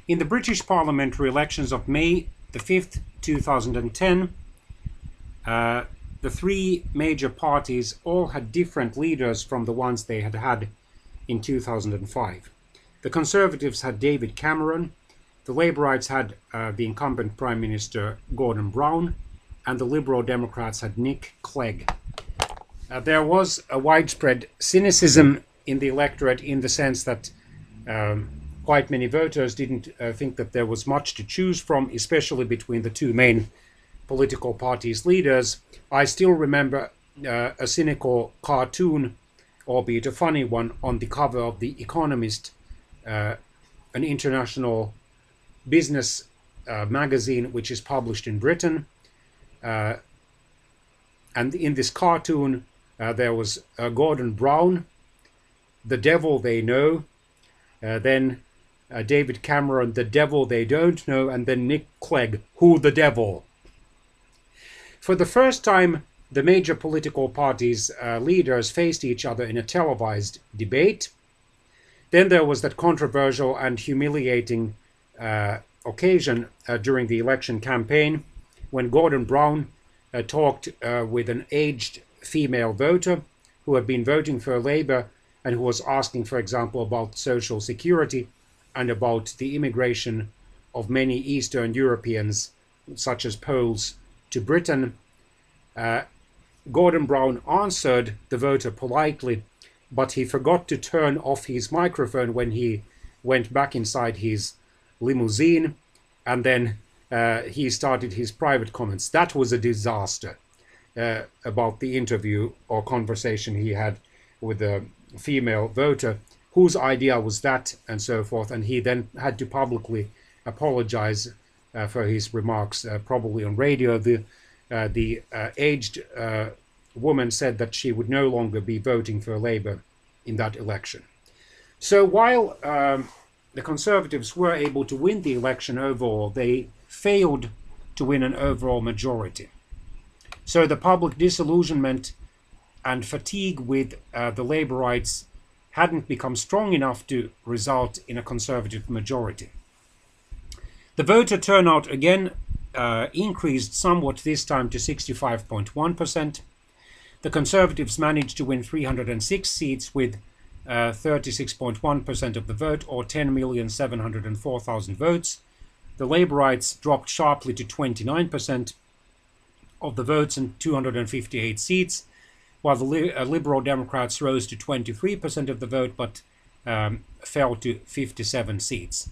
In the British parliamentary elections of May the 5th, 2010, the three major parties all had different leaders from the ones they had had in 2005. The Conservatives had David Cameron, the Labourites had the incumbent Prime Minister Gordon Brown, and the Liberal Democrats had Nick Clegg. There was a widespread cynicism in the electorate in the sense that quite many voters didn't think that there was much to choose from, especially between the two main political parties' leaders. I still remember a cynical cartoon, albeit a funny one, on the cover of The Economist, an international business magazine which is published in Britain. And in this cartoon, there was Gordon Brown, the devil they know, then David Cameron, the devil they don't know, and then Nick Clegg, who the devil. For the first time, the major political parties' leaders faced each other in a televised debate. Then there was that controversial and humiliating occasion during the election campaign when Gordon Brown talked with an aged female voter who had been voting for Labour and who was asking, for example, about social security and about the immigration of many Eastern Europeans, such as Poles, to Britain. Gordon Brown answered the voter politely, but he forgot to turn off his microphone when he went back inside his limousine, and then he started his private comments. That was a disaster about the interview or conversation he had with the female voter. Whose idea was that, and so forth. And he then had to publicly apologize for his remarks, probably on radio. The aged woman said that she would no longer be voting for Labour in that election. So while the Conservatives were able to win the election overall, they failed to win an overall majority. So the public disillusionment and fatigue with the Labourites hadn't become strong enough to result in a Conservative majority. The voter turnout again increased somewhat, this time to 65.1%. The Conservatives managed to win 306 seats with 36.1% of the vote, or 10,704,000 votes. The Labourites dropped sharply to 29% of the votes and 258 seats, while the Liberal Democrats rose to 23% of the vote but fell to 57 seats.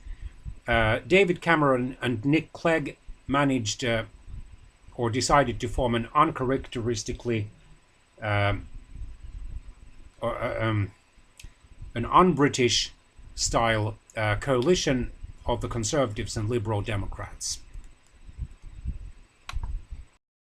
David Cameron and Nick Clegg managed or decided to form an uncharacteristically an un-British style coalition of the Conservatives and Liberal Democrats.